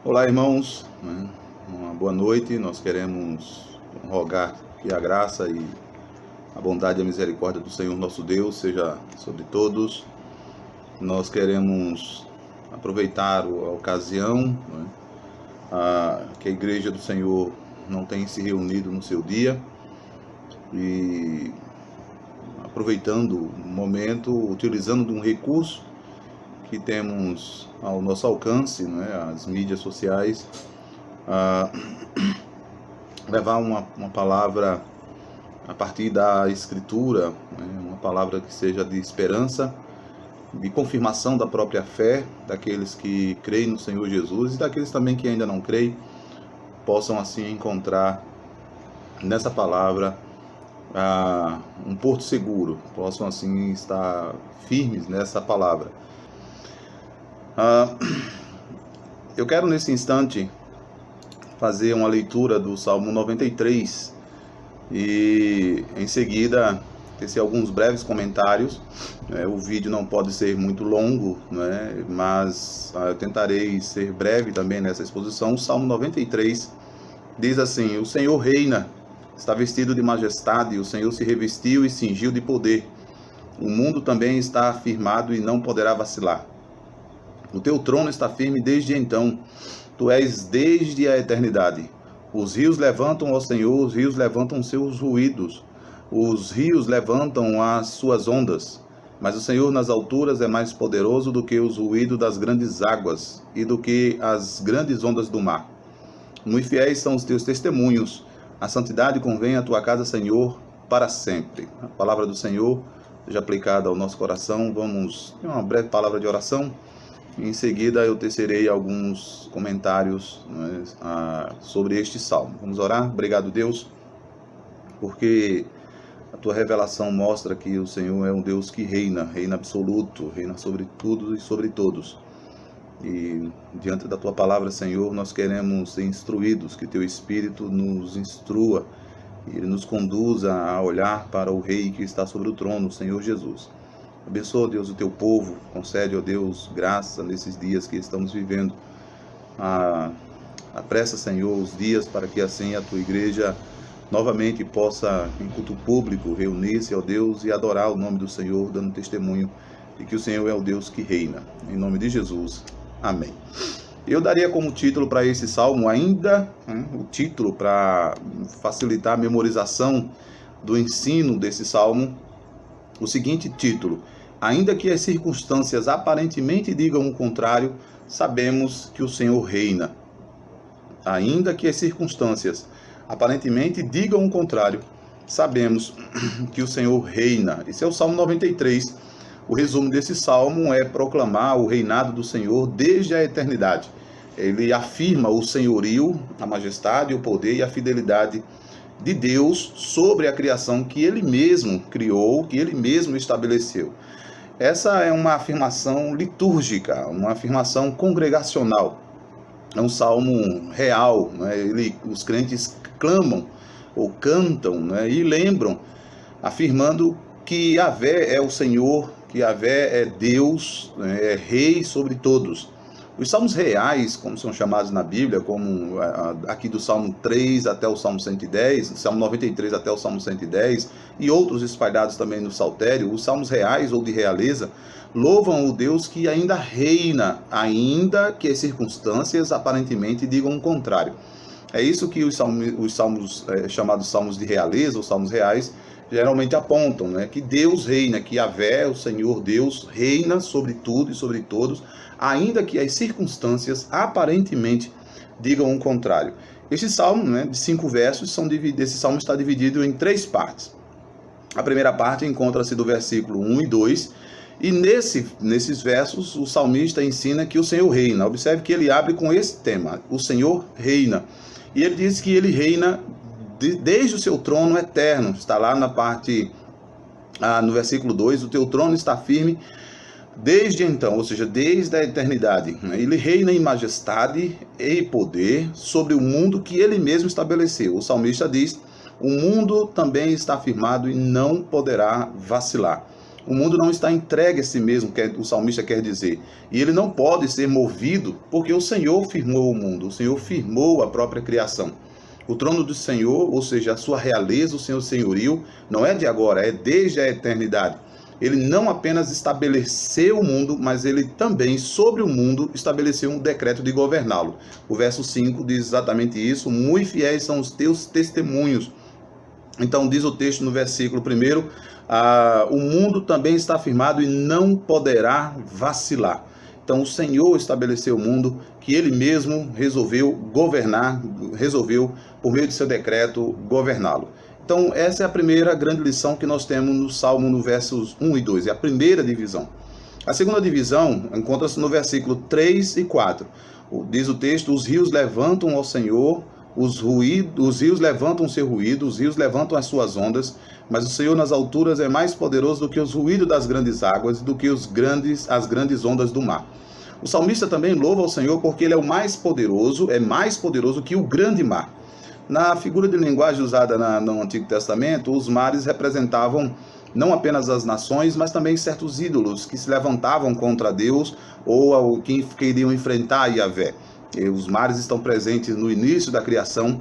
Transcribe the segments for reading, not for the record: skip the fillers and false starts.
Olá, irmãos, uma boa noite. Nós queremos rogar que a graça e a bondade e a misericórdia do Senhor nosso Deus seja sobre todos. Nós queremos aproveitar a ocasião, que a Igreja do Senhor não tem se reunido no seu dia, e aproveitando o momento, utilizando de um recurso que temos ao nosso alcance, as mídias sociais, levar uma palavra a partir da Escritura, uma palavra que seja de esperança, de confirmação da própria fé, daqueles que creem no Senhor Jesus e daqueles também que ainda não creem, possam assim encontrar nessa palavra um porto seguro, possam assim estar firmes nessa palavra. Eu quero nesse instante fazer uma leitura do Salmo 93 e em seguida tecer alguns breves comentários. O vídeo não pode ser muito longo, mas eu tentarei ser breve também nessa exposição. O Salmo 93 diz assim: o Senhor reina, está vestido de majestade, o Senhor se revestiu e cingiu de poder. O mundo também está afirmado e não poderá vacilar. O teu trono está firme desde então, tu és desde a eternidade. Os rios levantam, ó Senhor, os rios levantam seus ruídos, os rios levantam as suas ondas. Mas o Senhor nas alturas é mais poderoso do que os ruídos das grandes águas e do que as grandes ondas do mar. Muito fiéis são os teus testemunhos, a santidade convém à tua casa, Senhor, para sempre. A palavra do Senhor seja aplicada ao nosso coração. Vamos ter uma breve palavra de oração. Em seguida eu tecerei alguns comentários sobre este salmo. Vamos orar? Obrigado, Deus, porque a tua revelação mostra que o Senhor é um Deus que reina absoluto, reina sobre tudo e sobre todos. E diante da tua palavra, Senhor, nós queremos ser instruídos, que teu Espírito nos instrua e ele nos conduza a olhar para o Rei que está sobre o trono, Senhor Jesus. Abençoa, Deus, o teu povo, concede, ó Deus, graça nesses dias que estamos vivendo. Apressa, Senhor, os dias para que assim a tua igreja novamente possa, em culto público, reunir-se, ó Deus, e adorar o nome do Senhor, dando testemunho de que o Senhor é o Deus que reina. Em nome de Jesus, amém. Eu daria como título para esse salmo o título para facilitar a memorização do ensino desse salmo, o seguinte título: ainda que as circunstâncias aparentemente digam o contrário, sabemos que o Senhor reina. Ainda que as circunstâncias aparentemente digam o contrário, sabemos que o Senhor reina. Esse é o Salmo 93. O resumo desse salmo é proclamar o reinado do Senhor desde a eternidade. Ele afirma o senhorio, a majestade, o poder e a fidelidade de Deus sobre a criação que ele mesmo criou, que ele mesmo estabeleceu. Essa é uma afirmação litúrgica, uma afirmação congregacional. É um salmo real, os crentes clamam ou cantam, e lembram, afirmando que Yahvé é o Senhor, que Yahvé é Deus, é Rei sobre todos. Os salmos reais, como são chamados na Bíblia, como aqui do Salmo 3 até o Salmo 110, Salmo 93 até o Salmo 110, e outros espalhados também no Saltério, os salmos reais ou de realeza, louvam o Deus que ainda reina, ainda que as circunstâncias aparentemente digam o contrário. É isso que os salmos chamados salmos de realeza ou salmos reais geralmente apontam, que Deus reina, que Yahvé, o Senhor Deus, reina sobre tudo e sobre todos, ainda que as circunstâncias aparentemente digam o contrário. Este salmo, de 5 versos, esse salmo está dividido em 3 partes. A primeira parte encontra-se do versículo 1 e 2, e nesses versos o salmista ensina que o Senhor reina. Observe que ele abre com esse tema: o Senhor reina. E ele diz que ele reina desde o seu trono eterno. Está lá na parte, no versículo 2, o teu trono está firme desde então, ou seja, desde a eternidade. Ele reina em majestade e poder sobre o mundo que ele mesmo estabeleceu. O salmista diz: o mundo também está firmado e não poderá vacilar. O mundo não está entregue a si mesmo, que o salmista quer dizer. E ele não pode ser movido porque o Senhor firmou o mundo, o Senhor firmou a própria criação. O trono do Senhor, ou seja, a sua realeza, o seu senhorio, não é de agora, é desde a eternidade. Ele não apenas estabeleceu o mundo, mas ele também, sobre o mundo, estabeleceu um decreto de governá-lo. O verso 5 diz exatamente isso: muito fiéis são os teus testemunhos. Então diz o texto no versículo 1, o mundo também está firmado e não poderá vacilar. Então o Senhor estabeleceu o mundo que ele mesmo resolveu governar, resolveu por meio de seu decreto governá-lo. Então essa é a primeira grande lição que nós temos no Salmo, no versos 1 e 2, é a primeira divisão. A segunda divisão encontra-se no versículo 3 e 4. Diz o texto: os rios levantam ao Senhor, os rios levantam o seu ruído, os rios levantam as suas ondas, mas o Senhor nas alturas é mais poderoso do que os ruídos das grandes águas, do que as grandes ondas do mar. O salmista também louva ao Senhor porque ele é o mais poderoso, é mais poderoso que o grande mar. Na figura de linguagem usada no Antigo Testamento, os mares representavam não apenas as nações, mas também certos ídolos que se levantavam contra Deus ou que queriam enfrentar Yahvé. Os mares estão presentes no início da criação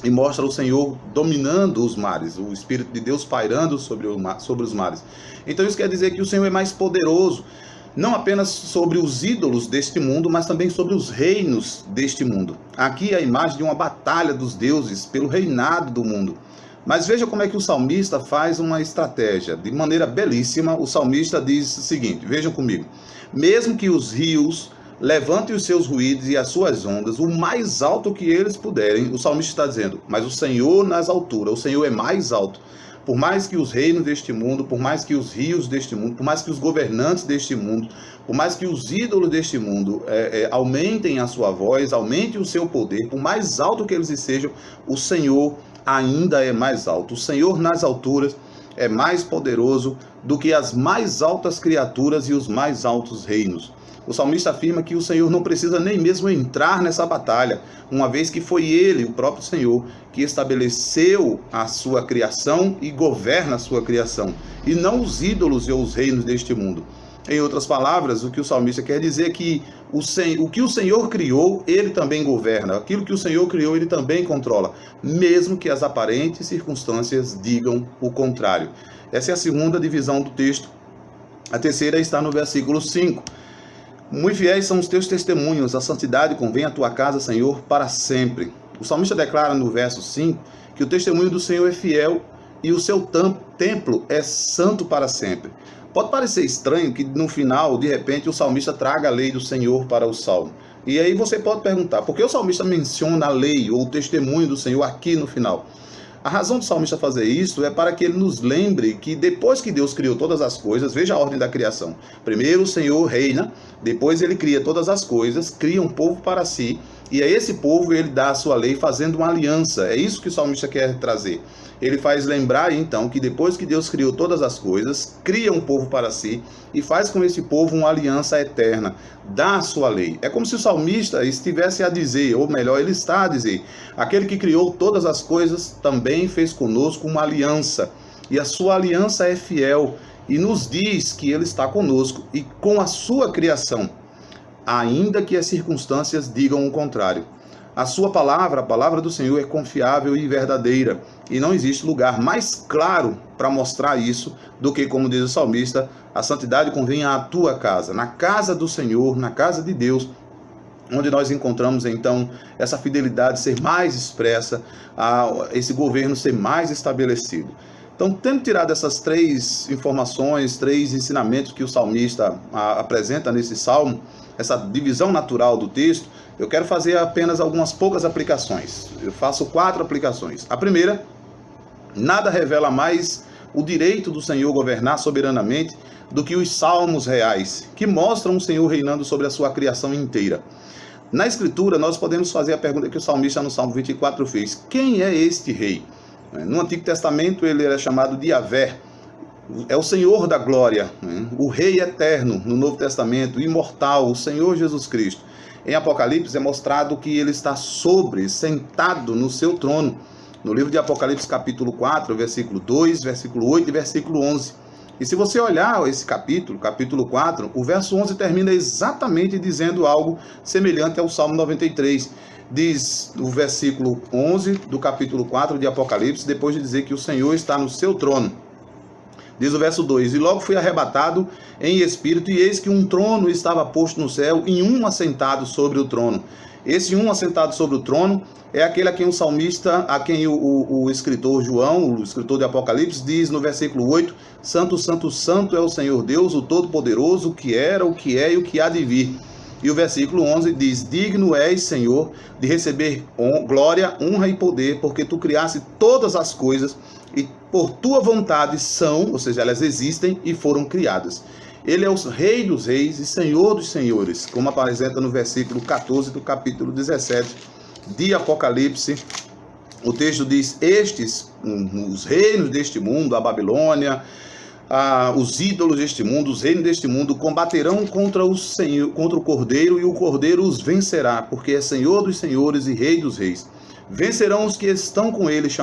e mostra o Senhor dominando os mares, o Espírito de Deus pairando sobre os mares. Então isso quer dizer que o Senhor é mais poderoso, não apenas sobre os ídolos deste mundo, mas também sobre os reinos deste mundo. Aqui é a imagem de uma batalha dos deuses pelo reinado do mundo. Mas veja como é que o salmista faz uma estratégia. De maneira belíssima, o salmista diz o seguinte, vejam comigo: mesmo que os rios levantem os seus ruídos e as suas ondas, o mais alto que eles puderem, o salmista está dizendo, mas o Senhor nas alturas, o Senhor é mais alto. Por mais que os reinos deste mundo, por mais que os rios deste mundo, por mais que os governantes deste mundo, por mais que os ídolos deste mundo aumentem a sua voz, aumentem o seu poder, por mais alto que eles sejam, o Senhor ainda é mais alto. O Senhor nas alturas é mais poderoso do que as mais altas criaturas e os mais altos reinos. O salmista afirma que o Senhor não precisa nem mesmo entrar nessa batalha, uma vez que foi ele, o próprio Senhor, que estabeleceu a sua criação e governa a sua criação, e não os ídolos e os reinos deste mundo. Em outras palavras, o que o salmista quer dizer é que o que o Senhor criou, ele também governa. Aquilo que o Senhor criou, ele também controla, mesmo que as aparentes circunstâncias digam o contrário. Essa é a segunda divisão do texto. A terceira está no versículo 5. Muito fiéis são os teus testemunhos, a santidade convém à tua casa, Senhor, para sempre. O salmista declara no verso 5 que o testemunho do Senhor é fiel e o seu templo é santo para sempre. Pode parecer estranho que no final, de repente, o salmista traga a lei do Senhor para o salmo. E aí você pode perguntar, por que o salmista menciona a lei ou o testemunho do Senhor aqui no final? A razão do salmista fazer isso é para que ele nos lembre que depois que Deus criou todas as coisas, veja a ordem da criação. Primeiro o Senhor reina, depois ele cria todas as coisas, cria um povo para si, e a esse povo ele dá a sua lei fazendo uma aliança. É isso que o salmista quer trazer. Ele faz lembrar então que depois que Deus criou todas as coisas, cria um povo para si e faz com esse povo uma aliança eterna, dá a sua lei. É como se o salmista estivesse a dizer, ou melhor, ele está a dizer, aquele que criou todas as coisas também fez conosco uma aliança, e a sua aliança é fiel, e nos diz que ele está conosco e com a sua criação, ainda que as circunstâncias digam o contrário. A sua palavra, a palavra do Senhor, é confiável e verdadeira, e não existe lugar mais claro para mostrar isso do que, como diz o salmista, a santidade convém à tua casa, na casa do Senhor, na casa de Deus, onde nós encontramos então essa fidelidade ser mais expressa, esse governo ser mais estabelecido. Então, tendo tirado essas três informações, três ensinamentos que o salmista apresenta nesse salmo, essa divisão natural do texto, eu quero fazer apenas algumas poucas aplicações. Eu faço 4 aplicações. A primeira, nada revela mais o direito do Senhor governar soberanamente do que os salmos reais, que mostram o Senhor reinando sobre a sua criação inteira. Na Escritura, nós podemos fazer a pergunta que o salmista no Salmo 24 fez: quem é este rei? No Antigo Testamento ele era chamado de Yahvé, é o Senhor da glória, o Rei eterno. No Novo Testamento, imortal, o Senhor Jesus Cristo. Em Apocalipse é mostrado que ele está sentado no seu trono. No livro de Apocalipse capítulo 4, versículo 2, versículo 8 e versículo 11. E se você olhar esse capítulo 4, o verso 11 termina exatamente dizendo algo semelhante ao Salmo 93. Diz o versículo 11 do capítulo 4 de Apocalipse, depois de dizer que o Senhor está no seu trono. Diz o verso 2: E logo fui arrebatado em espírito, e eis que um trono estava posto no céu, e um assentado sobre o trono. Esse um assentado sobre o trono é aquele a quem o salmista, a quem o escritor João, o escritor de Apocalipse, diz no versículo 8: Santo, Santo, Santo é o Senhor Deus, o Todo-Poderoso, o que era, o que é e o que há de vir. E o versículo 11 diz: Digno és, Senhor, de receber glória, honra e poder, porque tu criaste todas as coisas, e por tua vontade são, ou seja, elas existem e foram criadas. Ele é o Rei dos Reis e Senhor dos Senhores, como apresenta no versículo 14 do capítulo 17 de Apocalipse. O texto diz: Estes, os reinos deste mundo, a Babilônia, os ídolos deste mundo, os reinos deste mundo, combaterão contra o Cordeiro, e o Cordeiro os vencerá, porque é Senhor dos Senhores e Rei dos Reis. Vencerão os que estão com ele, os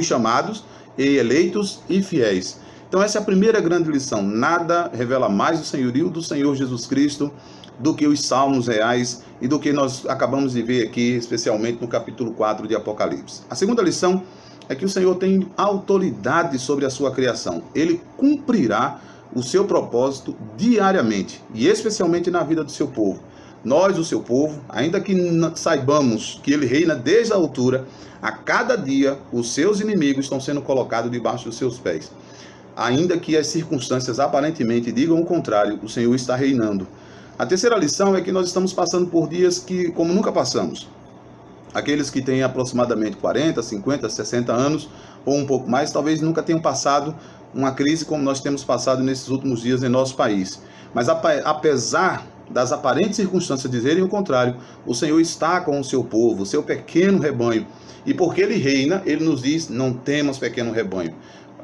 chamados, e eleitos e fiéis. Então essa é a primeira grande lição. Nada revela mais o senhorio do Senhor Jesus Cristo do que os salmos reais e do que nós acabamos de ver aqui, especialmente no capítulo 4 de Apocalipse. A segunda lição é que o Senhor tem autoridade sobre a sua criação. Ele cumprirá o seu propósito diariamente, e especialmente na vida do seu povo. Nós, o seu povo, ainda que saibamos que ele reina desde a altura, a cada dia os seus inimigos estão sendo colocados debaixo dos seus pés. Ainda que as circunstâncias aparentemente digam o contrário, o Senhor está reinando. A terceira lição é que nós estamos passando por dias que, como nunca passamos. Aqueles que têm aproximadamente 40, 50, 60 anos, ou um pouco mais, talvez nunca tenham passado uma crise como nós temos passado nesses últimos dias em nosso país. Mas apesar das aparentes circunstâncias dizerem o contrário, o Senhor está com o seu povo, o seu pequeno rebanho. E porque ele reina, ele nos diz: não temas, pequeno rebanho.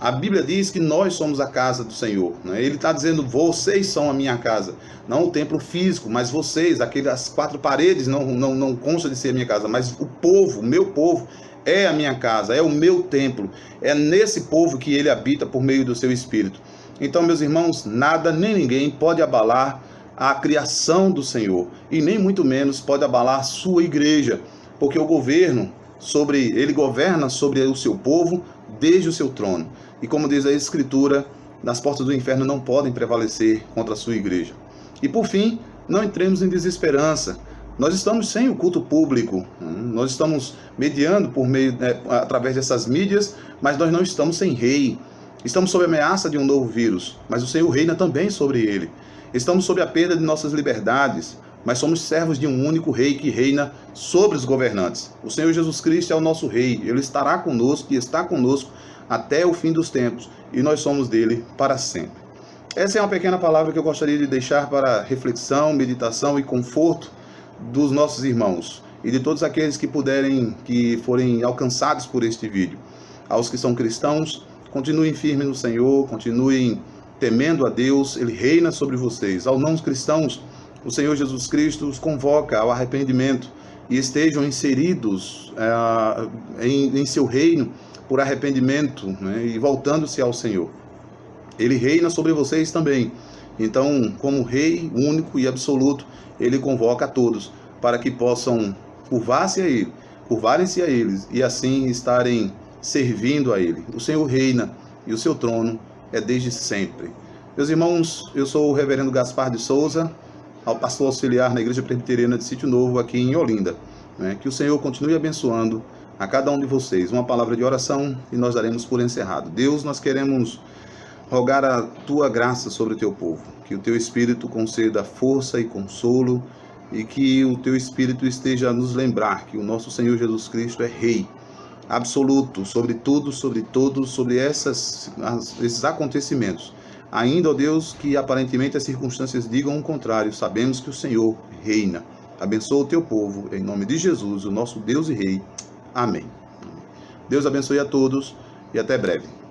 A Bíblia diz que nós somos a casa do Senhor, né? Ele está dizendo: vocês são a minha casa. Não o templo físico, mas vocês, aquelas quatro paredes não consta de ser a minha casa, mas o povo, o meu povo, é a minha casa, é o meu templo. É nesse povo que ele habita por meio do seu Espírito. Então, meus irmãos, nada nem ninguém pode abalar a criação do Senhor, e nem muito menos pode abalar a sua igreja, porque ele governa sobre o seu povo desde o seu trono. E como diz a Escritura, as portas do inferno não podem prevalecer contra a sua igreja. E por fim, não entremos em desesperança. Nós estamos sem o culto público, nós estamos mediando através dessas mídias, mas nós não estamos sem rei. Estamos sob a ameaça de um novo vírus, mas o Senhor reina também sobre ele. Estamos sob a perda de nossas liberdades, mas somos servos de um único rei que reina sobre os governantes. O Senhor Jesus Cristo é o nosso rei. Ele estará conosco e está conosco até o fim dos tempos, e nós somos dele para sempre. Essa é uma pequena palavra que eu gostaria de deixar para reflexão, meditação e conforto dos nossos irmãos e de todos aqueles que forem alcançados por este vídeo. Aos que são cristãos, continuem firmes no Senhor, continuem temendo a Deus, ele reina sobre vocês. Aos não cristãos, o Senhor Jesus Cristo os convoca ao arrependimento e estejam inseridos em seu reino por arrependimento, né, e voltando-se ao Senhor. Ele reina sobre vocês também. Então, como Rei único e absoluto, ele convoca a todos para que possam curvarem-se a eles e assim estarem servindo a ele. O Senhor reina e o seu trono é desde sempre. Meus irmãos, eu sou o reverendo Gaspar de Souza, pastor auxiliar na Igreja Presbiteriana de Sítio Novo, aqui em Olinda. Que o Senhor continue abençoando a cada um de vocês. Uma palavra de oração e nós daremos por encerrado. Deus, nós queremos rogar a tua graça sobre o teu povo, que o teu Espírito conceda força e consolo, e que o teu Espírito esteja a nos lembrar que o nosso Senhor Jesus Cristo é Rei absoluto sobre tudo, sobre todos, sobre esses acontecimentos. Ainda, ó Deus, que aparentemente as circunstâncias digam o contrário, sabemos que o Senhor reina. Abençoa o teu povo, em nome de Jesus, o nosso Deus e Rei. Amém. Deus abençoe a todos e até breve.